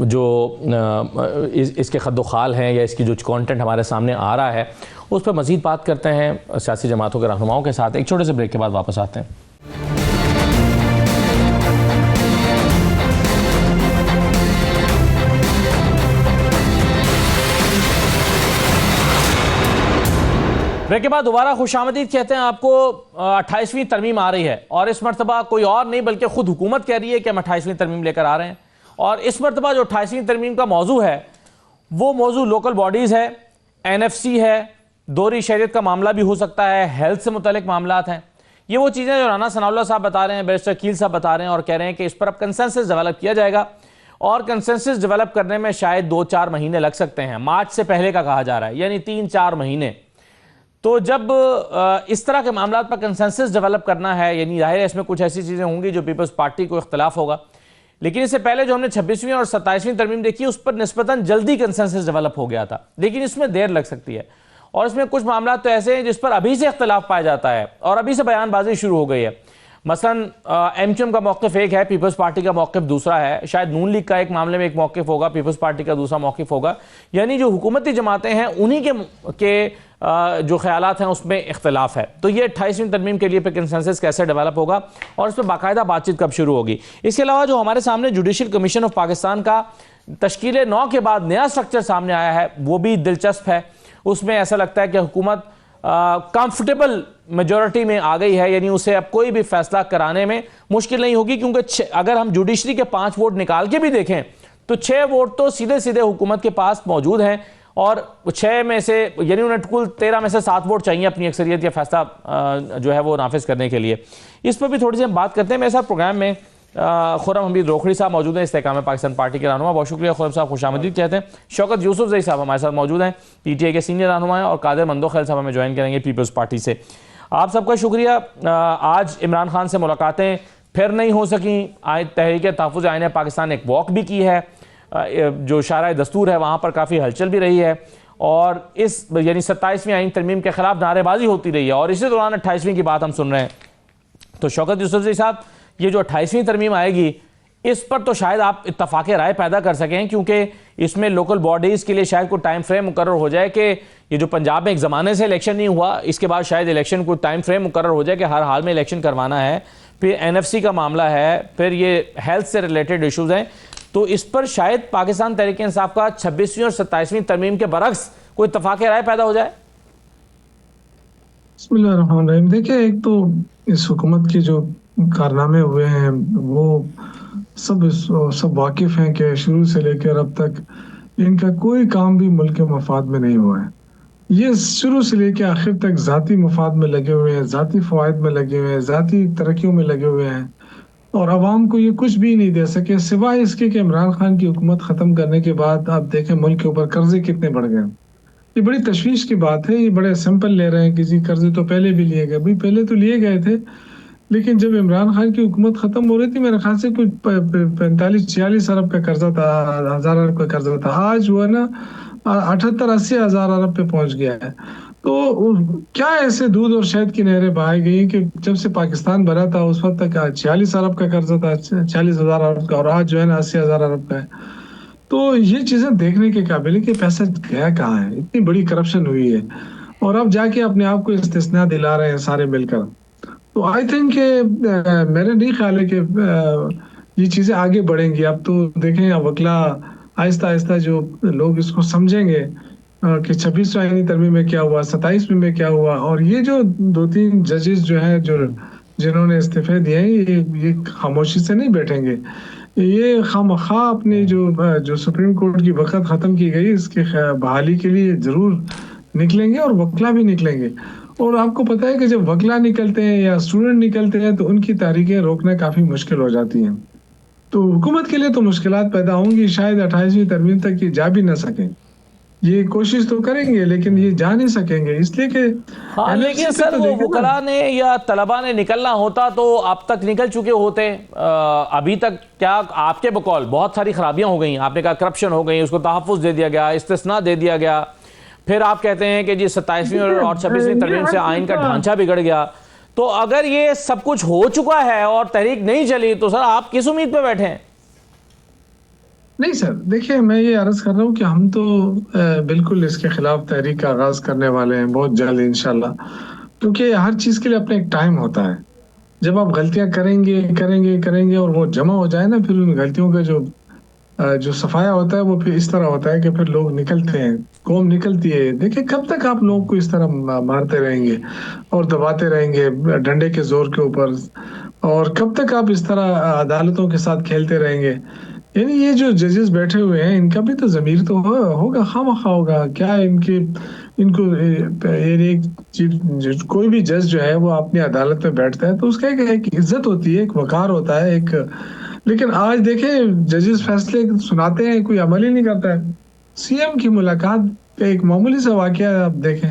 جو اس کے خد و خال ہیں یا اس کی جو کانٹینٹ ہمارے سامنے آ رہا ہے اس پہ مزید بات کرتے ہیں سیاسی جماعتوں کے رہنماؤں کے ساتھ. ایک چھوٹے سے بریک کے بعد واپس آتے ہیں. بریک کے بعد دوبارہ خوش آمدید کہتے ہیں آپ کو. 28ویں ترمیم آ رہی ہے اور اس مرتبہ کوئی اور نہیں بلکہ خود حکومت کہہ رہی ہے کہ ہم 28ویں ترمیم لے کر آ رہے ہیں. اور اس مرتبہ جو 28ویں ترمیم کا موضوع ہے وہ موضوع لوکل باڈیز ہے, NFC ہے, دوہری شہریت کا معاملہ بھی ہو سکتا ہے, ہیلتھ سے متعلق معاملات ہیں. یہ وہ چیزیں جو رانا ثناء اللہ صاحب بتا رہے ہیں, بیرسٹر کیل صاحب بتا رہے ہیں اور کہہ رہے ہیں کہ اس پر اب کنسنسس ڈیولپ کیا جائے گا, اور کنسنسس ڈیولپ کرنے میں شاید 2-4 مہینے لگ سکتے ہیں. مارچ سے پہلے کا کہا جا رہا ہے, یعنی 3-4 مہینے. تو جب اس طرح کے معاملات پر کنسنسس ڈیولپ کرنا ہے، یعنی ظاہر ہے اس میں کچھ ایسی چیزیں ہوں گی جو پیپلز پارٹی کو اختلاف ہوگا، لیکن اس سے پہلے جو ہم نے 26ویں اور 27ویں ترمیم دیکھی اس پر نسبتاً جلدی کنسنسس ڈیولپ ہو گیا تھا، لیکن اس میں دیر لگ سکتی ہے، اور اس میں کچھ معاملات تو ایسے ہیں جس پر ابھی سے اختلاف پایا جاتا ہے اور ابھی سے بیان بازی شروع ہو گئی ہے۔ مثلاً ایم کیو ایم کا موقف ایک ہے، پیپلز پارٹی کا موقف دوسرا ہے، شاید نون لیگ کا ایک معاملے میں ایک موقف ہوگا، پیپلز پارٹی کا دوسرا موقف ہوگا، یعنی جو حکومتی جماعتیں ہیں انہی کے جو خیالات ہیں اس میں اختلاف ہے۔ تو یہ 28ویں ترمیم کے لیے پہ کنسنسس کیسے ڈیولپ ہوگا اور اس پہ باقاعدہ بات چیت کب شروع ہوگی۔ اس کے علاوہ جو ہمارے سامنے جوڈیشل کمیشن آف پاکستان کا تشکیل 9 کے بعد نیا سٹرکچر سامنے آیا ہے، وہ بھی دلچسپ ہے۔ اس میں ایسا لگتا ہے کہ حکومت کمفرٹیبل میجورٹی میں آ گئی ہے، یعنی اسے اب کوئی بھی فیصلہ کرانے میں مشکل نہیں ہوگی، کیونکہ اگر ہم جوڈیشری کے 5 ووٹ نکال کے بھی دیکھیں تو 6 ووٹ تو سیدھے سیدھے حکومت کے پاس موجود ہیں، اور 6 میں سے یعنی انہیں کل 13 میں سے 7 ووٹ چاہیے اپنی اکثریت یا فیصلہ جو ہے وہ نافذ کرنے کے لیے۔ اس پر بھی تھوڑی سی ہم بات کرتے ہیں۔ میرے ساتھ پروگرام میں خرم حمید روکھڑی صاحب موجود ہیں، استحکام پاکستان پارٹی کے رہنما۔ بہت شکریہ خرم صاحب، خوش آمدید کہتے ہیں۔ شوکت یوسف زئی صاحب ہمارے ساتھ موجود ہیں، پی ٹی آئی کے سینئر رہنما ہیں، اور قادر مندوخیل صاحب ہمیں جوائن کریں گے پیپلز پارٹی سے۔ آپ سب کا شکریہ۔ آج عمران خان سے ملاقاتیں پھر نہیں ہو سکیں، تحریک تحفظ آئین پاکستان نے ایک واک بھی کی ہے، جو شارع دستور ہے وہاں پر کافی ہلچل بھی رہی ہے، اور اس یعنی 27ویں آئین ترمیم کے خلاف نعرے بازی ہوتی رہی ہے، اور اسی دوران 28ویں کی بات ہم سن رہے ہیں۔ تو شوکت یوسف زئی صاحب، یہ جو 28ویں ترمیم آئے گی اس پر تو شاید آپ اتفاق رائے پیدا کر سکیں، کیونکہ اس میں لوکل باڈیز کے لیے شاید کوئی ٹائم فریم مقرر ہو جائے کہ یہ جو پنجاب میں ایک زمانے سے الیکشن نہیں ہوا، اس کے بعد شاید الیکشن کو ٹائم فریم مقرر ہو جائے کہ ہر حال میں الیکشن کروانا ہے، پھر این ایف سی کا معاملہ ہے، پھر یہ ہیلتھ سے ریلیٹڈ ایشوز ہیں، تو اس پر شاید پاکستان تحریک انصاف کا 26ویں اور 27ویں ترمیم کے برعکس کوئی اتفاق رائے پیدا ہو جائے۔ بسم اللہ الرحمن الرحیم۔ دیکھیں، ایک تو اس حکومت کے جو کارنامے ہوئے ہیں وہ سب واقف ہیں کہ شروع سے لے کر اب تک ان کا کوئی کام بھی ملک کے مفاد میں نہیں ہوا ہے۔ یہ شروع سے لے کے آخر تک ذاتی مفاد میں لگے ہوئے ہیں، ذاتی فوائد میں لگے ہوئے ہیں، ذاتی ترقیوں میں لگے ہوئے ہیں، اور عوام کو یہ کچھ بھی نہیں دے سکے سوائے اس کے کہ عمران خان کی حکومت ختم کرنے کے بعد آپ دیکھیں ملک کے اوپر قرضے کتنے بڑھ گئے۔ یہ بڑی تشویش کی بات ہے، یہ بڑے سمپل لے رہے ہیں، کسی قرضے تو پہلے بھی لیے گئے، پہلے تو لیے گئے تھے، لیکن جب عمران خان کی حکومت ختم ہو رہی تھی میرے خیال سے کچھ 45-46 ارب کا قرضہ تھا، 1000 ارب کا قرضہ تھا، آج وہ ہے نا 78-80 ہزار ارب پہ پہنچ گیا ہے۔ تو کیا ایسے دودھ اور شہد کی نہریں بہائی گئی کہ جب سے پاکستان بنا تھا اس وقت تک 46 ارب کا قرضہ تھا، 40,000 ارب کا، اور آج جو ہے نا 80,000 ارب کا ہے۔ تو یہ چیزیں دیکھنے کے قابل ہے کہ پیسہ گیا کہاں ہے، اتنی بڑی کرپشن ہوئی ہے، اور اب جا کے اپنے آپ کو استثناء دلا رہے ہیں سارے مل کر۔ تو آئی تھنک کہ میرے نہیں خیال ہے کہ یہ چیزیں آگے بڑھیں گی۔ اب تو دیکھیں وکلا آہستہ آہستہ جو لوگ اس کو سمجھیں گے کہ 26ویں آئینی ترمیم میں کیا ہوا، 27ویں میں کیا ہوا، اور یہ جو 2-3 ججز جو ہیں جنہوں نے استعفے دیے ہیں یہ خاموشی سے نہیں بیٹھیں گے، یہ خواہ اپنی جو سپریم کورٹ کی وقت ختم کی گئی اس کے بحالی کے لیے ضرور نکلیں گے، اور وکلا بھی نکلیں گے۔ اور آپ کو پتہ ہے کہ جب وکلا نکلتے ہیں یا اسٹوڈنٹ نکلتے ہیں تو ان کی تحریکیں روکنا کافی مشکل ہو جاتی ہیں۔ تو حکومت کے لیے تو مشکلات پیدا ہوں گی، شاید 28ویں ترمیم تک یہ جا بھی نہ سکیں۔ یہ کوشش تو کریں گے لیکن یہ جا نہیں سکیں گے، اس لیے کہ لیکن سر وہ وکلاء نے یا طلباء نے نکلنا ہوتا تو اب تک نکل چکے ہوتے۔ ابھی تک کیا آپ کے بقول بہت ساری خرابیاں ہو گئیں، آپ نے کہا کرپشن ہو گئی، اس کو تحفظ دے دیا گیا، استثناء دے دیا گیا، پھر آپ کہتے ہیں کہ جی 27ویں اور 26ویں ترمیم سے آئین کا ڈھانچہ بگڑ گیا۔ تو اگر یہ سب کچھ ہو چکا ہے اور تحریک نہیں چلی تو سر آپ کس امید پہ بیٹھے ہیں؟ نہیں سر، دیکھیں میں یہ عرض کر رہا ہوں کہ ہم تو بالکل اس کے خلاف تحریک کا آغاز کرنے والے ہیں بہت جلد انشاءاللہ، کیونکہ ہر چیز کے لیے اپنا ایک ٹائم ہوتا ہے۔ جب آپ غلطیاں کریں گے اور وہ جمع ہو جائے نا، پھر ان غلطیوں کا جو صفایا ہوتا ہے وہ پھر اس طرح ہوتا ہے کہ پھر لوگ نکلتے ہیں، قوم نکلتی ہے۔ دیکھیں کب تک آپ لوگوں کو اس طرح مارتے رہیں گے اور دباتے رہیں گے ڈنڈے کے زور کے اوپر، اور کب تک آپ اس طرح عدالتوں کے ساتھ کھیلتے رہیں گے؟ یعنی یہ جو ججز بیٹھے ہوئے ہیں ان کا بھی تو ضمیر تو ہوگا، خواہ ہوگا کیا ان کو کوئی بھی جج جو ہے وہ اپنی عدالت میں بیٹھتا ہے تو اس کا ایک عزت ہوتی ہے، ایک وقار ہوتا ہے، لیکن آج دیکھیں ججز فیصلے سناتے ہیں، کوئی عمل ہی نہیں کرتا ہے۔ سی ایم کی ملاقات پہ ایک معمولی سا واقعہ آپ دیکھیں،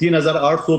3800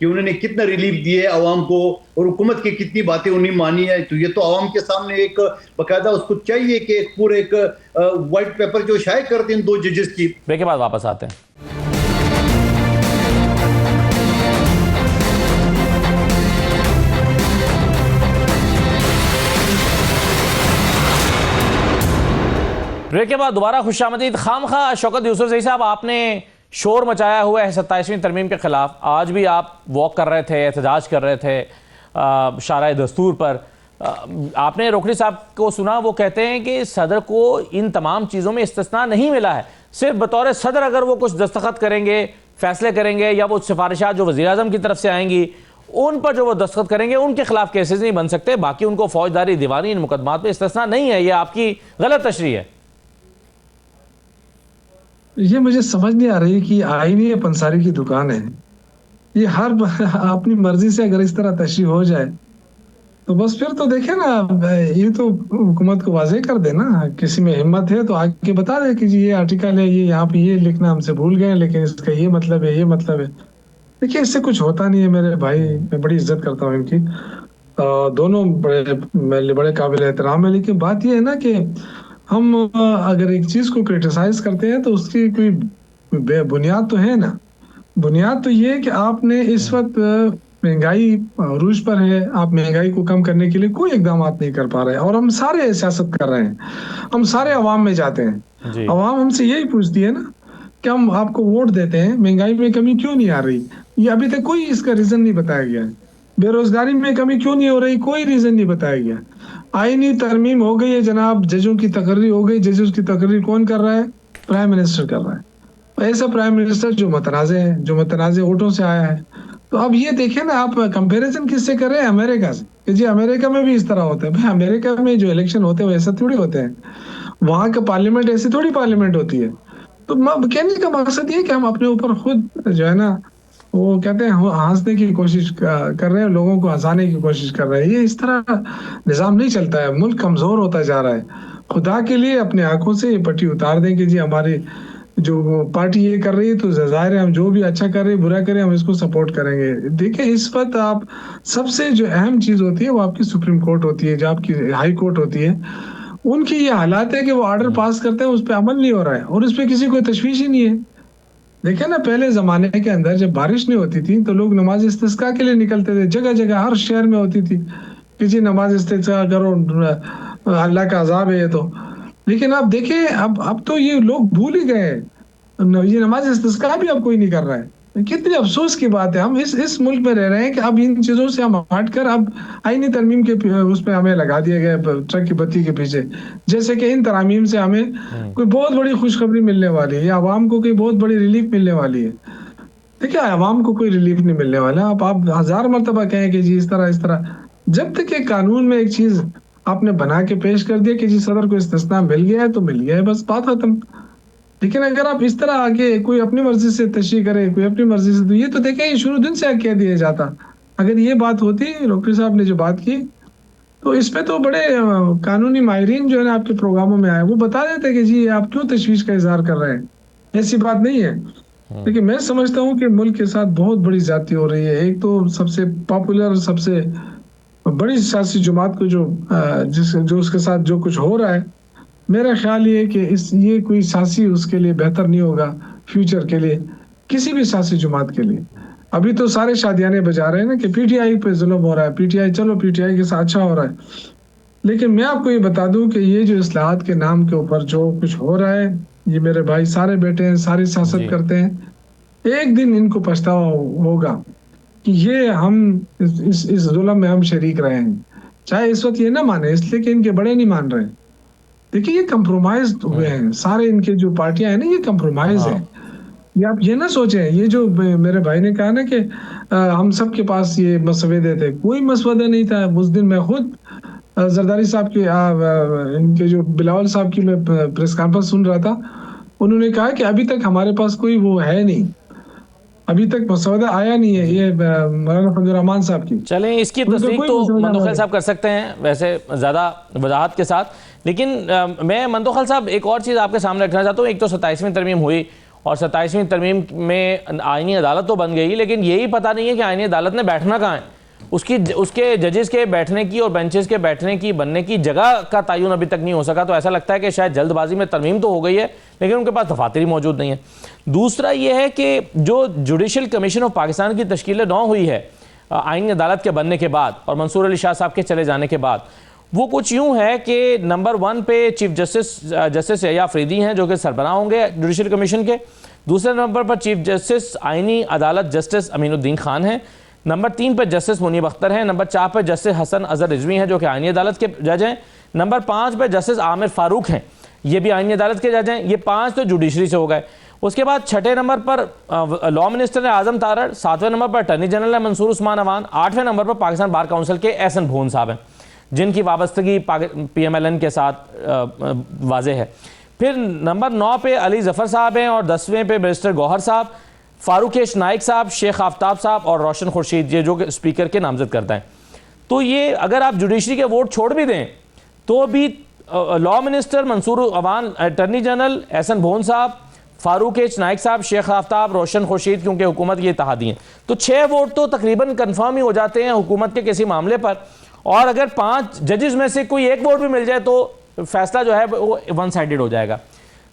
کہ انہوں نے کتنا ریلیف دیے ہے عوام کو اور حکومت کی کتنی باتیں انہیں مانی ہے. تو یہ تو عوام کے سامنے ایک باقاعدہ اس کو چاہیے کہ ایک پورے ایک وائٹ پیپر جو شائع کرتے ہیں 2 ججز کی. بریک کے بعد واپس آتے ہیں. بریک کے بعد دوبارہ خوش آمدید. خامخواہ شوکت یوسفزئی صاحب، آپ نے شور مچایا ہوا ہے 27ویں ترمیم کے خلاف. آج بھی آپ واک کر رہے تھے، احتجاج کر رہے تھے شارع دستور پر. آپ نے روکڑی صاحب کو سنا، وہ کہتے ہیں کہ صدر کو ان تمام چیزوں میں استثناء نہیں ملا ہے. صرف بطور صدر اگر وہ کچھ دستخط کریں گے، فیصلے کریں گے، یا وہ سفارشات جو وزیر اعظم کی طرف سے آئیں گی ان پر جو وہ دستخط کریں گے ان کے خلاف کیسز نہیں بن سکتے. باقی ان کو فوجداری، دیوانی، ان مقدمات میں استثناء نہیں ہے. یہ آپ کی غلط تشریح ہے. یہ مجھے سمجھ نہیں آ رہی کہ آئینی پنساری کی دکان ہے. یہ ہر اپنی مرضی سے اگر اس طرح تشریح ہو جائے تو بس پھر تو دیکھیں نا، یہ تو حکومت کو واضح کر دے نا. کسی میں ہمت ہے تو آ کے بتا دے کہ جی یہ آرٹیکل ہے، یہ یہاں پہ یہ لکھنا ہم سے بھول گئے لیکن اس کا یہ مطلب ہے، یہ مطلب ہے. دیکھیے اس سے کچھ ہوتا نہیں ہے. میرے بھائی، میں بڑی عزت کرتا ہوں ان کی، دونوں بڑے قابل احترام ہے. لیکن بات یہ ہے نا کہ ہم اگر ایک چیز کو کرٹیسائز کرتے ہیں تو اس کی کوئی بنیاد تو ہے نا. بنیاد تو یہ کہ آپ نے اس وقت مہنگائی عروج پر ہے، آپ مہنگائی کو کم کرنے کے لیے کوئی اقدامات نہیں کر پا رہے. اور ہم سارے سیاست کر رہے ہیں، ہم سارے عوام میں جاتے ہیں. عوام ہم سے یہی پوچھتی ہے نا کہ ہم آپ کو ووٹ دیتے ہیں، مہنگائی میں کمی کیوں نہیں آ رہی؟ یہ ابھی تک کوئی اس کا ریزن نہیں بتایا گیا ہے. بے روزگاری میں کمی کیوں نہیں ہو رہی؟ کوئی ریزن نہیں بتایا گیا. آئینی ترمیم ہو گئی ہے جناب، ججوں کی تقرری ہو گئی. ججوں کی تقرری کون کر رہا ہے؟ پرائم منسٹر کر رہا ہے. ایسا پرائم منسٹر جو متنازع ہے، جو متنازع ووٹوں سے آیا ہے. تو اب یہ دیکھیں نا، آپ کمپیریزن کس سے کر رہے ہیں؟ امریکہ سے، کہ جی امریکہ میں بھی اس طرح ہوتا ہے. بھائی امریکہ میں جو الیکشن ہوتے ہیں وہ ایسا تھوڑی ہوتے ہیں. وہاں کا پارلیمنٹ ایسی تھوڑی پارلیمنٹ ہوتی ہے. تو کہنے کا مقصد یہ کہ ہم اپنے اوپر خود جو ہے نا، وہ کہتے ہیں ہنسنے کی کوشش کر رہے ہیں، لوگوں کو ہنسانے کی کوشش کر رہے ہیں. یہ اس طرح نظام نہیں چلتا ہے. ملک کمزور ہوتا جا رہا ہے. خدا کے لیے اپنے آنکھوں سے یہ پٹی اتار دیں کہ جی ہماری جو پارٹی یہ کر رہی ہے تو ظاہر ہے ہم جو بھی اچھا کر رہے ہیں، برا کریں، ہم اس کو سپورٹ کریں گے. دیکھیں اس وقت آپ سب سے جو اہم چیز ہوتی ہے وہ آپ کی سپریم کورٹ ہوتی ہے، جو آپ کی ہائی کورٹ ہوتی ہے. ان کی یہ حالات ہے کہ وہ آرڈر پاس کرتے ہیں، اس پہ عمل نہیں ہو رہا ہے اور اس پہ کسی کو تشویش ہی نہیں ہے. دیکھیں نا، پہلے زمانے کے اندر جب بارش نہیں ہوتی تھی تو لوگ نماز استسقاء کے لیے نکلتے تھے. جگہ جگہ ہر شہر میں ہوتی تھی کہ جی نماز استسقاء کرو، اللہ کا عذاب ہے یہ تو. لیکن اب دیکھیں، اب تو یہ لوگ بھول ہی گئے، یہ نماز استسقاء بھی اب کوئی نہیں کر رہا ہے. کتنی افسوس کی بات ہے. ہم اس ملک میں رہ رہے ہیں کہ اب ان چیزوں سے ہم ہٹ کر اب آئینی ترمیم کے اس پہ ہمیں لگا دیا گیا ٹرک کی بتی کے پیچھے، جیسے کہ ان ترامیم سے ہمیں کوئی بہت بڑی خوشخبری ملنے والی ہے یا عوام کو کوئی بہت بڑی ریلیف ملنے والی ہے. دیکھیں عوام کو کوئی ریلیف نہیں ملنے والا. آپ 1000 مرتبہ کہیں کہ جی اس طرح، جب تک کہ قانون میں ایک چیز آپ نے بنا کے پیش کر دیا کہ جی صدر کو استثناء مل گیا ہے تو مل گیا ہے، بس بات ختم. لیکن اگر آپ اس طرح آگے کوئی اپنی مرضی سے تشریح کرے، کوئی اپنی مرضی سے، تو یہ تو دیکھیں یہ شروع دن سے کہہ دیا جاتا. اگر یہ بات ہوتی روکڑی صاحب نے جو بات کی تو اس پہ تو بڑے قانونی ماہرین جو ہے نا آپ کے پروگراموں میں آئے، وہ بتا دیتے کہ جی آپ کیوں تشویش کا اظہار کر رہے ہیں. ایسی بات نہیں ہے. لیکن میں سمجھتا ہوں کہ ملک کے ساتھ بہت بڑی زیادتی ہو رہی ہے. ایک تو سب سے پاپولر، سب سے بڑی سیاسی جماعت کو جو اس کے ساتھ جو کچھ ہو رہا ہے، میرا خیال یہ ہے کہ یہ کوئی سیاسی اس کے لیے بہتر نہیں ہوگا فیوچر کے لیے، کسی بھی سیاسی جماعت کے لیے. ابھی تو سارے شادیانے بجا رہے ہیں نا کہ پی ٹی آئی پہ ظلم ہو رہا ہے، پی ٹی آئی، چلو پی ٹی آئی کے ساتھ اچھا ہو رہا ہے. لیکن میں آپ کو یہ بتا دوں کہ یہ جو اصلاحات کے نام کے اوپر جو کچھ ہو رہا ہے، یہ میرے بھائی سارے بیٹے ہیں، ساری سیاست کرتے ہیں. ایک دن ان کو پچھتاوا ہوگا کہ یہ ہم اس ظلم میں ہم شریک رہے ہیں. چاہے اس وقت یہ نہ مانے، اس لیے کہ ان کے بڑے نہیں مان رہے. دیکھیں یہ کمپرومائز ہوئے ہیں سارے، ان کے جو پارٹیاں ہیں نا یہ کمپرومائز ہیں. یہ آپ یہ نہ سوچیں، یہ جو میرے بھائی نے کہا نا کہ ہم سب کے پاس یہ مسودے تھے، کوئی مسودہ نہیں تھا. اس دن میں خود زرداری صاحب کی، ان کے جو بلاول صاحب کی میں پریس کانفرنس سن رہا تھا. انہوں نے کہا کہ ابھی تک ہمارے پاس کوئی وہ ہے نہیں، ابھی تک مسودہ آیا نہیں ہے. یہ مولانا فضل الرحمان صاحب کی. چلیں اس کی تصدیق تو مندوخیل صاحب کر سکتے ہیں ویسے زیادہ وضاحت کے ساتھ. لیکن میں مندوخیل صاحب ایک اور چیز آپ کے سامنے رکھنا چاہتا ہوں. ایک تو 27ویں ترمیم ہوئی اور 27ویں ترمیم میں آئینی عدالت تو بن گئی، لیکن یہی پتہ نہیں ہے کہ آئینی عدالت نے بیٹھنا کہاں ہے، اس کے ججز کے بیٹھنے کی اور بینچز کے بیٹھنے کی بننے کی جگہ کا تعین ابھی تک نہیں ہو سکا۔ تو ایسا لگتا ہے کہ شاید جلد بازی میں ترمیم تو ہو گئی ہے لیکن ان کے پاس دفاتر ہی موجود نہیں ہے۔ دوسرا یہ ہے کہ جو جوڈیشل کمیشن آف پاکستان کی تشکیل 9 ہوئی ہے آئینی عدالت کے بننے کے بعد اور منصور علی شاہ صاحب کے چلے جانے کے بعد، وہ کچھ یوں ہے کہ نمبر 1 پہ چیف جسٹس یحییٰ آفریدی ہیں جو کہ سربراہ ہوں گے جوڈیشل کمیشن کے، دوسرے نمبر پر چیف جسٹس آئینی عدالت جسٹس امین الدین خان ہیں، نمبر 3 پہ جسٹس منیب اختر ہیں، نمبر 4 پہ جسٹس حسن اظہر رضوی ہیں جو کہ آئینی عدالت کے جج ہیں، نمبر 5 پہ جسٹس عامر فاروق ہیں، یہ بھی آئینی عدالت کے جج ہیں۔ یہ 5 تو جوڈیشری سے ہو گئے۔ اس کے بعد 6 نمبر پر لاء منسٹر ہے اعظم تارڑ، 7ویں نمبر پر اٹارنی جنرل ہے منصور عثمان اوان، 8ویں نمبر پر پاکستان بار کونسل کے احسن بھون صاحب ہیں جن کی وابستگی پی ایم ایل این کے ساتھ واضح ہے۔ پھر نمبر 9 پہ علی ظفر صاحب ہیں اور 10ویں پہ بیرسٹر گوہر صاحب، فاروق نائک صاحب، شیخ آفتاب صاحب اور روشن خورشید، یہ جو کہ اسپیکر کے نامزد کرتا ہے۔ تو یہ اگر آپ جوڈیشری کے ووٹ چھوڑ بھی دیں تو بھی لاء منسٹر منصور اوان، اٹارنی جنرل احسن بھون صاحب، فاروق نائک صاحب، شیخ آفتاب، روشن خورشید، کیونکہ حکومت کی اتحادی ہیں، تو 6 ووٹ تو تقریباً کنفرم ہی ہو جاتے ہیں حکومت کے کسی معاملے پر، اور اگر 5 ججز میں سے کوئی ایک ووٹ بھی مل جائے تو فیصلہ جو ہے وہ ون سائیڈڈ ہو جائے گا۔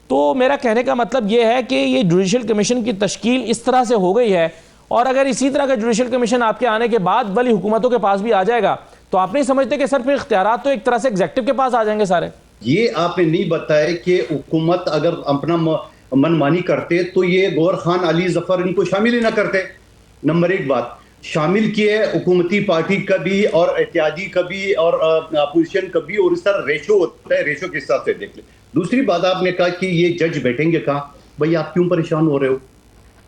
تو میرا کہنے کا مطلب یہ ہے کہ یہ جوڈیشل کمیشن کی تشکیل اس طرح سے ہو گئی ہے، اور اگر اسی طرح کا جوڈیشل کمیشن آپ کے آنے کے بعد والی حکومتوں کے پاس بھی آ جائے گا تو آپ نہیں سمجھتے کہ سر پھر اختیارات تو ایک طرح سے ایگزیکٹو کے پاس آ جائیں گے سارے؟ یہ آپ نے نہیں بتایا کہ حکومت اگر اپنا من مانی کرتے تو یہ گوہر خان، علی ظفر ان کو شامل ہی نہ کرتے۔ نمبر 1 بات شامل کیے حکومتی پارٹی کا بھی اور اتحادی کا بھی اور اپوزیشن کا بھی، اور اس طرح ریشو ہوتا ہے، ریشو کے حساب سے دیکھ لیں۔ دوسری بات آپ نے کہا کہ یہ جج بیٹھیں گے کہاں؟ بھائی آپ کیوں پریشان ہو رہے ہو؟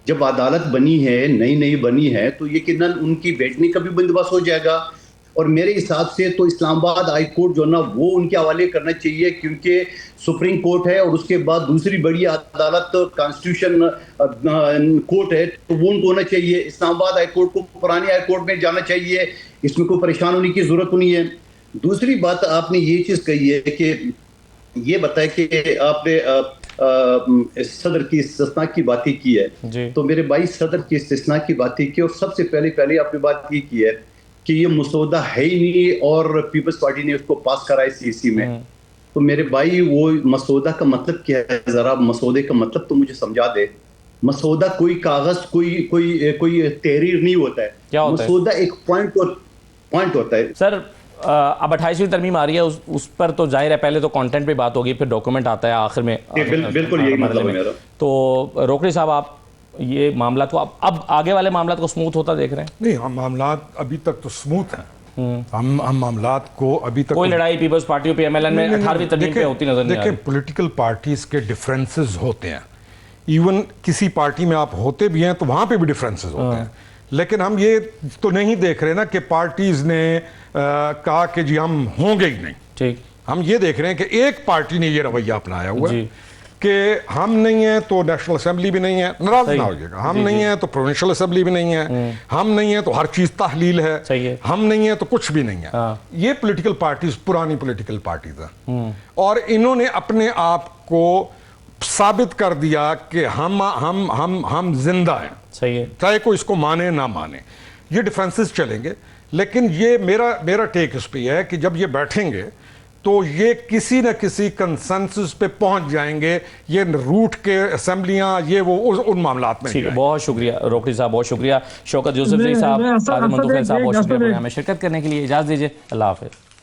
جب عدالت بنی ہے، نئی بنی ہے، تو یقیناً ان کی بیٹھنے کا بھی بندوبست ہو جائے گا، اور میرے حساب سے تو اسلام آباد ہائی کورٹ جو نا وہ ان کے حوالے کرنا چاہیے، کیونکہ سپریم کورٹ ہے اور اس کے بعد دوسری بڑی عدالت کانسٹیٹیوشن کورٹ ہے، تو وہ ان کو ہونا چاہیے۔ اسلام آباد ہائی کورٹ کو پرانی ہائی کورٹ میں جانا چاہیے، اس میں کوئی پریشان ہونے کی ضرورت نہیں ہے۔ دوسری بات آپ نے یہ چیز کہی ہے کہ یہ بتائے کہ آپ نے صدر کی استثناء کی باتیں کی ہے، تو میرے بھائی صدر کی استثناء کی باتیں کی، اور سب سے پہلے آپ نے بات یہ کی ہے کہ یہ مسودہ ہے ہی نہیں اور پیپلز پارٹی نے اس کو پاس کرایا CC میں، تو میرے بھائی وہ مسودہ کا مطلب کیا ہے؟ ذرا مسودے کا مطلب تو مجھے سمجھا دے۔ مسودہ کوئی کاغذ، کوئی تحریر نہیں ہوتا ہے، مسودہ ایک پوائنٹ ہوتا ہے۔ سر اب 28ویں ترمیم آ رہی ہے، اس پر تو ظاہر ہے پہلے تو کانٹینٹ پہ بات ہوگی، پھر ڈاکومنٹ آتا ہے آخر میں۔ بالکل یہی مطلب ہے میرا۔ تو روکڑی صاحب آپ یہ معاملات کو اب آگے والے معاملات کو سموتھ ہوتا دیکھ رہے ہیں؟ نہیں، ہم معاملات ابھی تک تو سموتھ ہیں، ہم معاملات کو ابھی تک کوئی لڑائی پیپلز پارٹی اور PMLN میں 18ویں ترمیم پہ ہوتی نظر نہیں آ رہی۔ دیکھیں پولیٹیکل پارٹیز کے ڈیفرنسز ہوتے ہیں، ایون کسی پارٹی میں آپ ہوتے بھی ہیں تو وہاں پہ بھی ڈیفرنسز ہوتے ہیں، لیکن ہم یہ تو نہیں دیکھ رہے نا کہ پارٹیز نے کہا کہ جی ہم ہوں گے ہی نہیں۔ ٹھیک، ہم یہ دیکھ رہے ہیں کہ ایک پارٹی نے یہ رویہ اپنایا ہوا ہے کہ ہم نہیں ہیں تو نیشنل اسمبلی بھی نہیں ہے، ناراض نہ ہوئیے گا، ہم نہیں ہیں تو پروونشل اسمبلی بھی نہیں ہے، ہم نہیں ہیں تو ہر چیز تحلیل ہے، ہم نہیں ہیں تو کچھ بھی نہیں ہے۔ یہ پولیٹیکل پارٹیز پرانی پولیٹیکل پارٹیز ہیں، اور انہوں نے اپنے آپ کو ثابت کر دیا کہ ہم زندہ ہیں، چاہے کوئی اس کو مانے نہ مانے۔ یہ ڈیفرنسز چلیں گے، لیکن یہ میرا ٹیک اس پہ ہے کہ جب یہ بیٹھیں گے تو یہ کسی نہ کسی کنسنسس پہ پہنچ جائیں گے، یہ روٹ کے اسمبلیاں یہ وہ ان معاملات میں۔ بہت شکریہ روکڑی صاحب، بہت شکریہ۔ شوکت یوسف زئی صاحب، قاضی منتخب صاحب، بہت شکریہ پروگرام میں شرکت کرنے کے لیے۔ اجازت دیجیے، اللہ حافظ۔